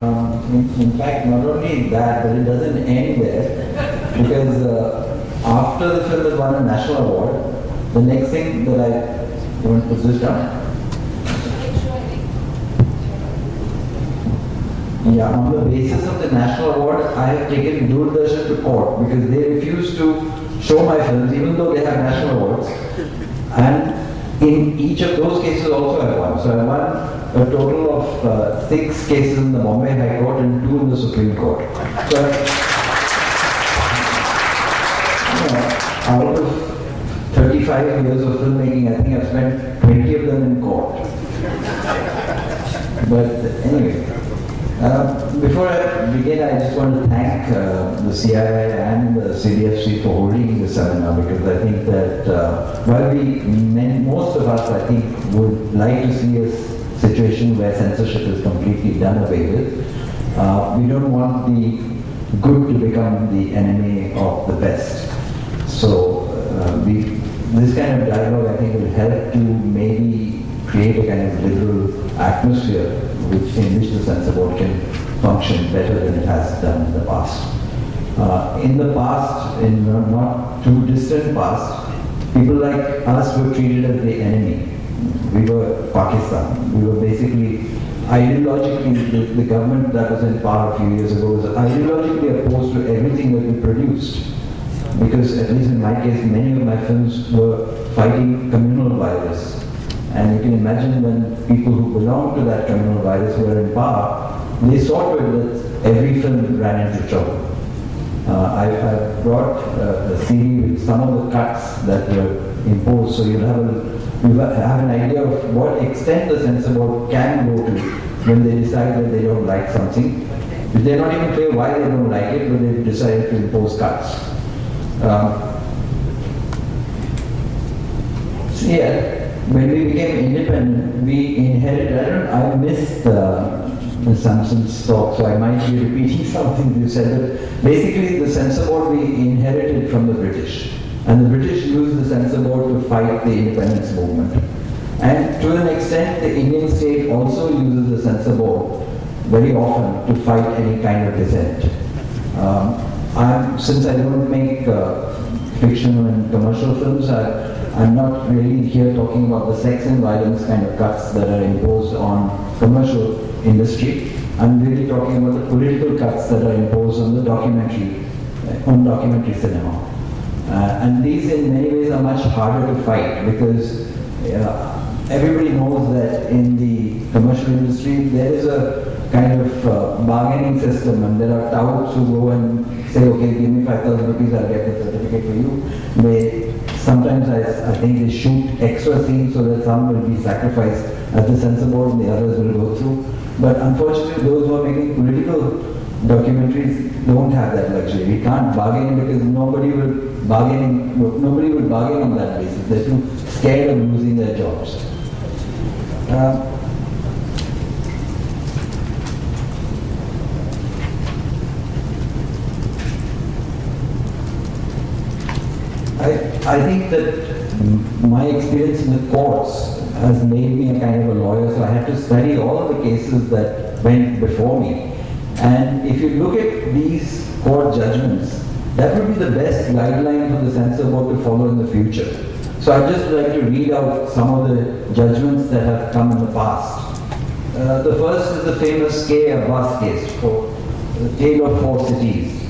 In fact, not only that, but it doesn't end there, because after the film has won a national award, the next thing that I want to put this down. Yeah, on the basis of the national award, I have taken Doordarshan to court because they refuse to show my films, even though they have national awards. And in each of those cases also I won. So I won a total of 6 cases in the Mumbai High Court and 2 in the Supreme Court. So, out of 35 years of filmmaking, I think I've spent 20 of them in court. But anyway, before I begin, I just want to thank the CII and the CBFC for holding this seminar, because I think that while most of us, I think, would like to see a situation where censorship is completely done away with, we don't want the good to become the enemy of the best. So this kind of dialogue, I think, will help to maybe create a kind of liberal atmosphere in which the censor board can function better than it has done in the past. In the past, in not too distant past, people like us were treated as the enemy. We were Pakistan. We were basically, ideologically, the government that was in power a few years ago was ideologically opposed to everything that we produced. Because, at least in my case, many of my films were fighting communal virus. And you can imagine when people who belonged to that communal virus were in power, they saw to it that every film ran into trouble. I brought a CD with some of the cuts that were imposed, so you'll have an idea of what extent the censor board can go to when they decide that they don't like something. They're not even clear why they don't like it, but they've decided to impose cuts. So yeah, when we became independent, we inherited, I missed Ms. Samson's talk, so I might be repeating something you said, but basically the censor board we inherited from the British. And the British used the censor board to fight the independence movement. And to an extent, the Indian state also uses the censor board very often to fight any kind of dissent. Since I don't make fictional and commercial films, I'm not really here talking about the sex and violence kind of cuts that are imposed on commercial industry. I'm really talking about the political cuts that are imposed on the documentary cinema. And these in many ways are much harder to fight because everybody knows that in the commercial industry there is a kind of bargaining system, and there are touts who go and say, okay, give me 5,000 rupees, I'll get the certificate for you. Sometimes I think they shoot extra scenes so that some will be sacrificed at the censor board and the others will go through. But unfortunately, those who are making political documentaries don't have that luxury. We can't bargain because nobody will bargain on that basis. They're too scared of losing their jobs. I think that my experience in the courts has made me a kind of a lawyer, so I had to study all of the cases that went before me. And if you look at these court judgments, that would be the best guideline for the censor board to follow in the future. So I'd just like to read out some of the judgments that have come in the past. The first is the famous K. Abbas case for The Tale of Four Cities.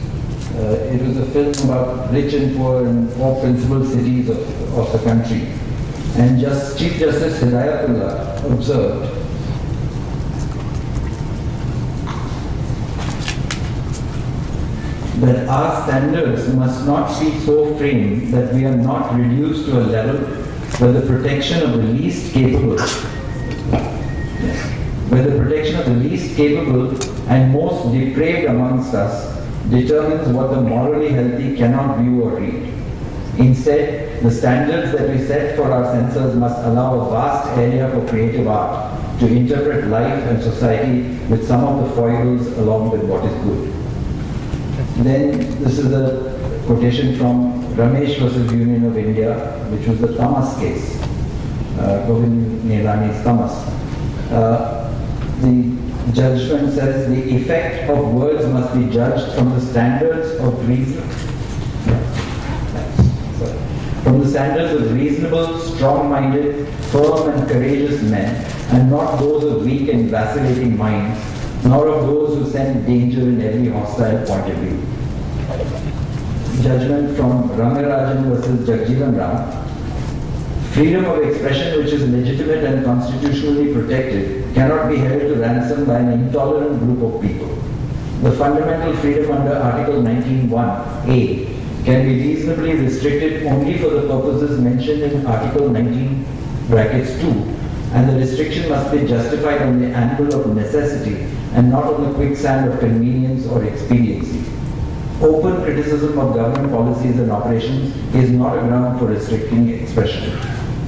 It was a film about rich and poor in 4 principal cities of the country. And Chief Justice Hidayatullah observed that our standards must not be so framed that we are not reduced to a level where the protection of the least capable, and most depraved amongst us determines what the morally healthy cannot view or read. Instead, the standards that we set for our censors must allow a vast area for creative art to interpret life and society with some of the foibles along with what is good. Then, this is a quotation from Ramesh versus Union of India, which was the Tamas case, Govind Nilani's Tamas. The judgment says the effect of words must be judged from the standards of reason. From the standards of reasonable, strong-minded, firm and courageous men, and not those of weak and vacillating minds, nor of those who scent danger in every hostile point of view. Judgment from Rangarajan versus Jagjeevan Ram. Freedom of expression, which is legitimate and constitutionally protected, cannot be held to ransom by an intolerant group of people. The fundamental freedom under Article 19(1)(a) can be reasonably restricted only for the purposes mentioned in Article 19(2), and the restriction must be justified on the angle of necessity and not on the quicksand of convenience or expediency. Open criticism of government policies and operations is not a ground for restricting expression.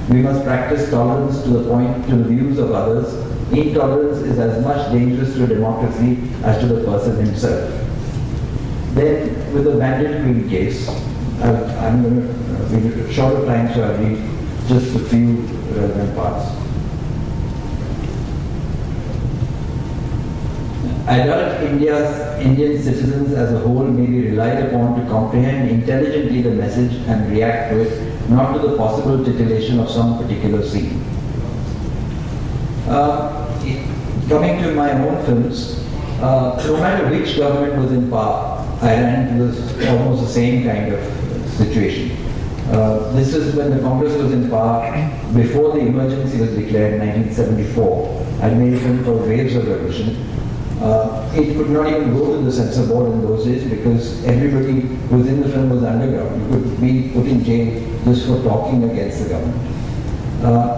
We must practice tolerance to the point to the views of others. Intolerance is as much dangerous to a democracy as to the person himself. Then, with the Bandit Queen case, I'm going to be short of time, so I'll read just a few relevant parts. Adult Indian citizens as a whole may be relied upon to comprehend intelligently the message and react to it, not to the possible titillation of some particular scene. Coming to my own films, no matter which government was in power, I ran into this almost the same kind of situation. This is when the Congress was in power, before the emergency was declared in 1974. I made a film called Waves of Revolution. It could not even go to the censor board in those days because everybody who was in the film was underground. You could be put in jail just for talking against the government.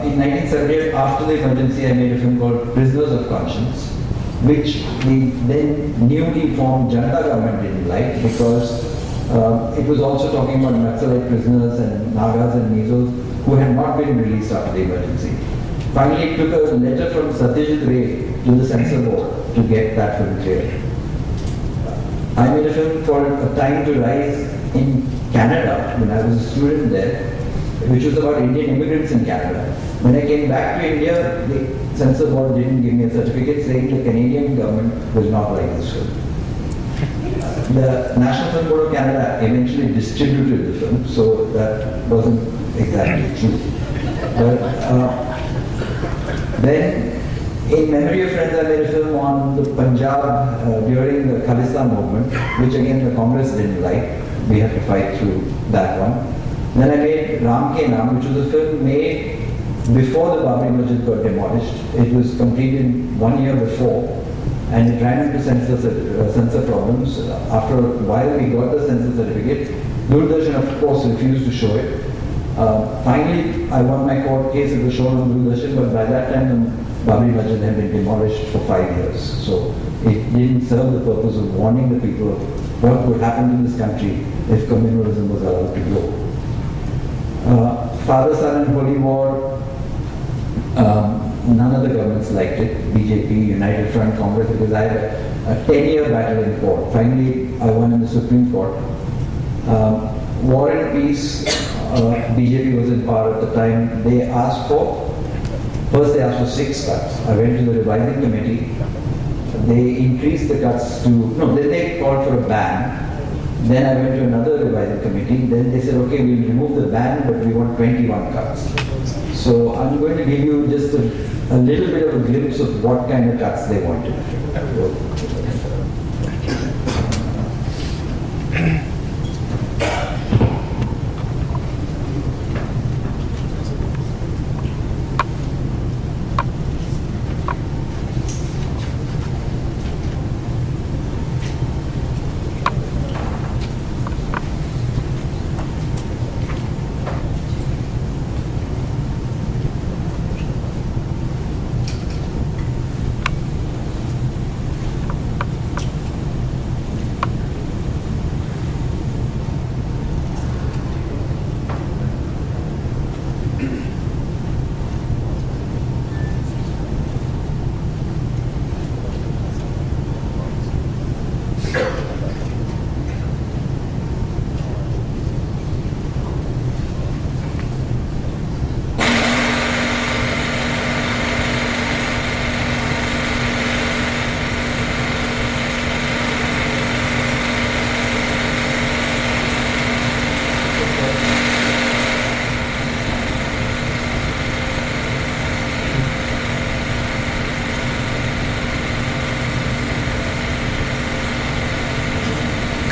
In 1978, after the emergency, I made a film called Prisoners of Conscience, which the then newly formed Janata government didn't like because it was also talking about Naxalite prisoners and Nagas and Mizos who had not been released after the emergency. Finally, it took a letter from Satyajit Ray to the censor board to get that film cleared. I made a film called A Time to Rise in Canada when I was a student there, which was about Indian immigrants in Canada. When I came back to India, the censor board didn't give me a certificate saying the Canadian government was not like this film. The National Film Board of Canada eventually distributed the film, so that wasn't exactly true. But then, in memory of friends, I made a film on the Punjab during the Khalistan movement, which again the Congress didn't like. We had to fight through that one. Then I made Ram Ke Naam, which was a film made before the Babri Masjid got demolished. It was completed 1 year before, and it ran into censor problems. After a while, we got the censor certificate. Doordarshan, of course, refused to show it. Finally, I won my court case. It was shown on Doordarshan, but by that time, the Babri Masjid had been demolished for 5 years. So it didn't serve the purpose of warning the people of what would happen in this country if communalism was allowed to grow. Father, Son and Holy War, none of the governments liked it. BJP, United Front, Congress, because I had a 10-year battle in court. Finally, I won in the Supreme Court. War and Peace, BJP was in power at the time. They asked for 6 cuts. I went to the revising committee. They increased the cuts to, no, then they called for a ban. Then I went to another revising committee. Then they said, okay, we'll remove the ban, but we want 21 cuts. So I'm going to give you just a little bit of a glimpse of what kind of cuts they wanted.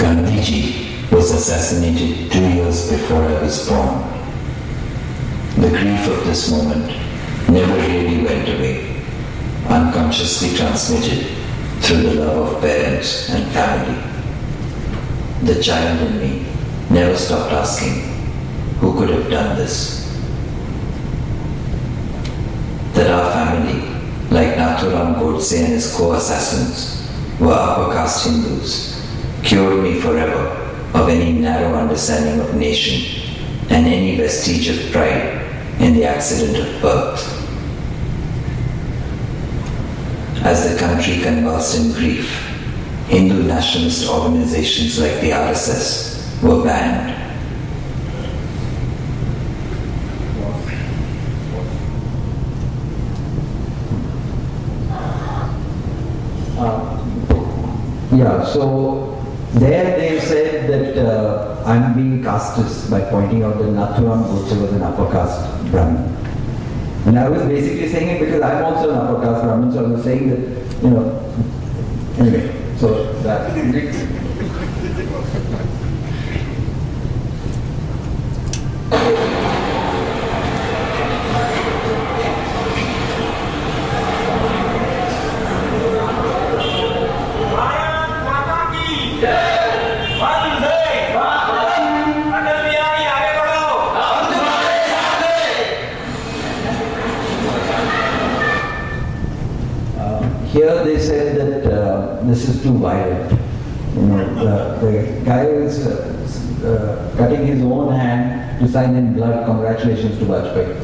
Gandhiji was assassinated 2 years before I was born. The grief of this moment never really went away, unconsciously transmitted through the love of parents and family. The child in me never stopped asking, who could have done this? That our family, like Nathuram Godse and his co-assassins, were upper caste Hindus, cured me forever of any narrow understanding of nation and any vestige of pride in the accident of birth. As the country convulsed in grief, Hindu nationalist organizations like the RSS were banned. So there they said that I'm being casteist by pointing out that Nathuram Godse was an upper caste Brahmin. And I was basically saying it because I'm also an upper caste Brahmin, so I was saying that, anyway, so that. Here they said that this is too violent. The guy is cutting his own hand to sign in blood, congratulations to Vajpayee.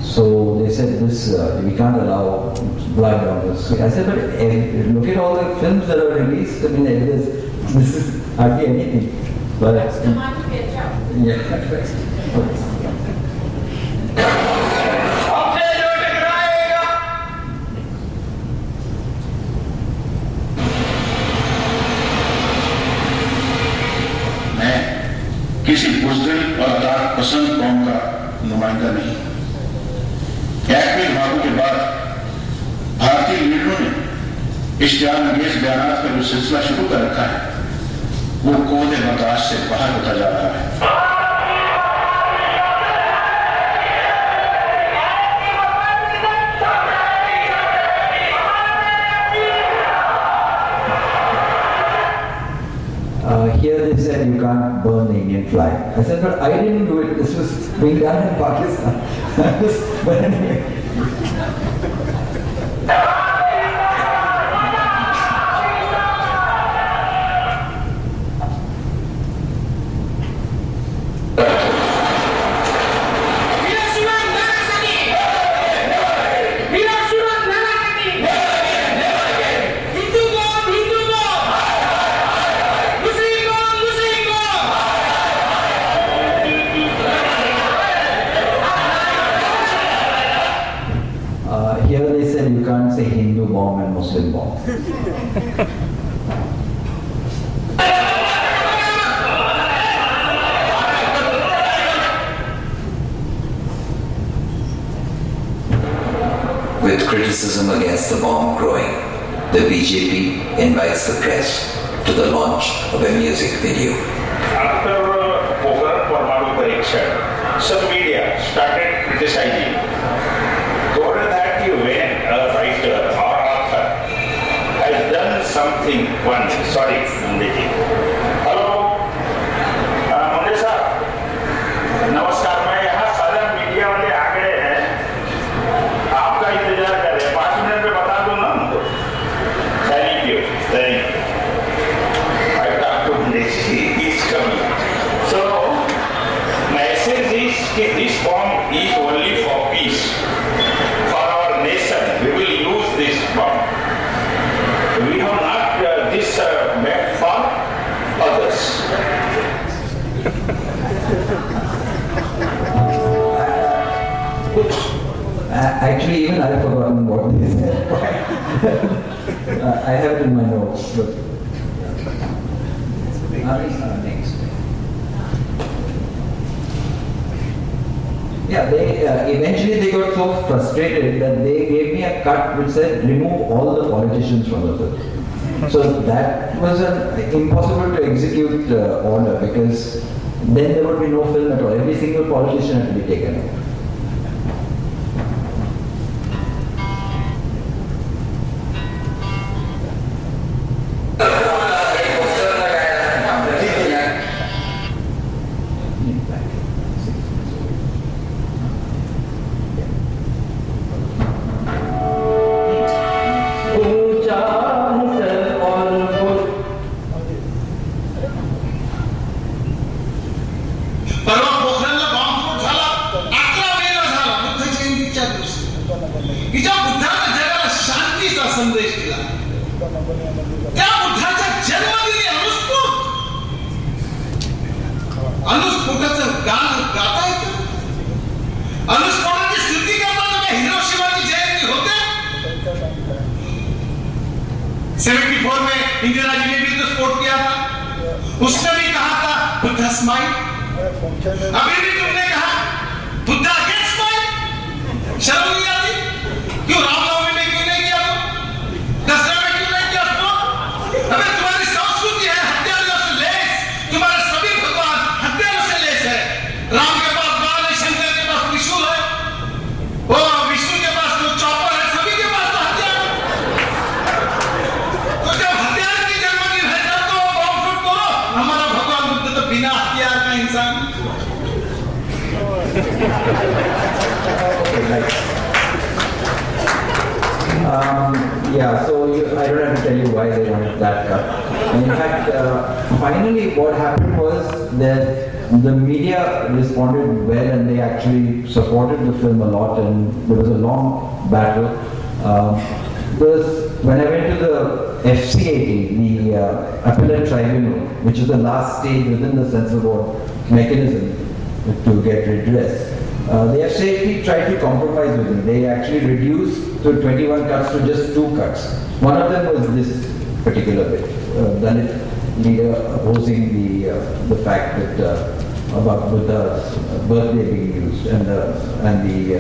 So they said this, we can't allow blood on this. I said, but look at all the films that are released. I mean, this is hardly anything. But किसी बुज़दिल और अदालत पसंद कौम का नुमाइंदा नहीं। कैश्मीर भागों के बाद भारतीय लीडरों ने इश्तिहार-अंगेज़ बयानात का जो सिलसिला शुरू कर रखा है, वो कोहरे बर्दाश्त से बाहर होता जा रहा है। Here they said you can't burn the Indian flag. I said, but I didn't do it. This was being done in Pakistan. But anyway. Here they said you can't say Hindu bomb and Muslim bomb. With criticism against the bomb growing, the BJP invites the press to the launch of a music video. After Pokhran Parmanu Pariksha, some media started criticizing. After that, you went a writer or author has done something one. Sorry, Mundeji. Hello, Munde sir. नमस्कार, मैं यहाँ सारा media वाले आ गए हैं। आपका इंतजार कर रहे हैं। 5 मिनट में बता दूँ ना उनको। Thank you. I talked to Mundeji. He's coming. So, message is that this bomb is only for peace. We will use this bomb. We have not this meant for others. Actually, even I have forgotten what this is. I have it in my notes. But next. Yeah, eventually they got so frustrated that they gave me a cut which said remove all the politicians from the film. So that was an impossible to execute order, because then there would be no film at all. Every single politician had to be taken out. Yeah, so I don't have to tell you why they wanted that cut. And in fact, finally what happened was that the media responded well, and they actually supported the film a lot, and there was a long battle. When I went to the FCAT, the Appellate Tribunal, which is the last stage within the censor board mechanism to get redress, the FCAT tried to compromise with me. They actually reduced to 21 cuts to just 2 cuts. One of them was this particular bit, Dalit leader opposing the fact that about Buddha's birthday being used, and the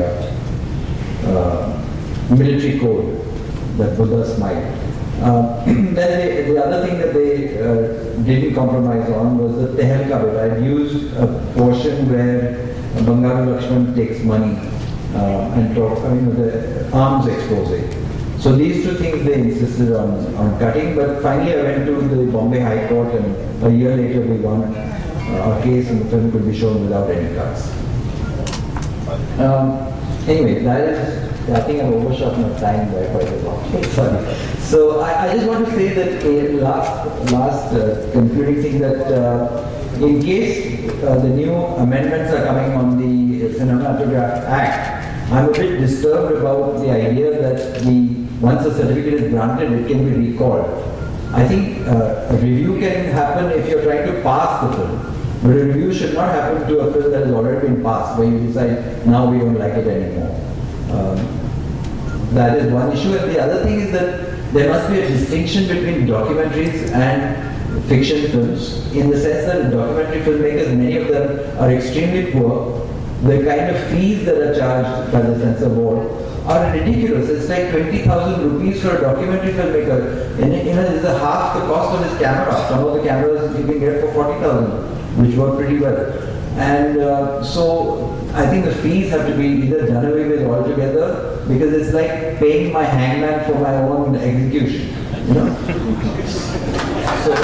military code that Buddha smiled. Then the other thing that they didn't compromise on was the Tehelka bit. I used a portion where Bangaru Lakshman takes money and the arms expose. So these two things they insisted on cutting, but finally I went to the Bombay High Court, and a year later we won our case, and the film could be shown without any cuts. Anyway, that is, I think I've overshot my time by quite a lot. Sorry. So I just want to say that last concluding thing, that in case the new amendments are coming on the Cinematograph Act, I'm a bit disturbed about the idea that once a certificate is granted, it can be recalled. I think a review can happen if you're trying to pass the film, but a review should not happen to a film that has already been passed, where you decide, now we don't like it anymore. That is one issue. And the other thing is that there must be a distinction between documentaries and fiction films, in the sense that documentary filmmakers, many of them are extremely poor. The kind of fees that are charged by the censor board are ridiculous. It's like 20,000 rupees for a documentary filmmaker. It's half the cost of his camera. Some of the cameras you can get for 40,000, which work pretty well. And so I think the fees have to be either done away with altogether, because it's like paying my hangman for my own execution. So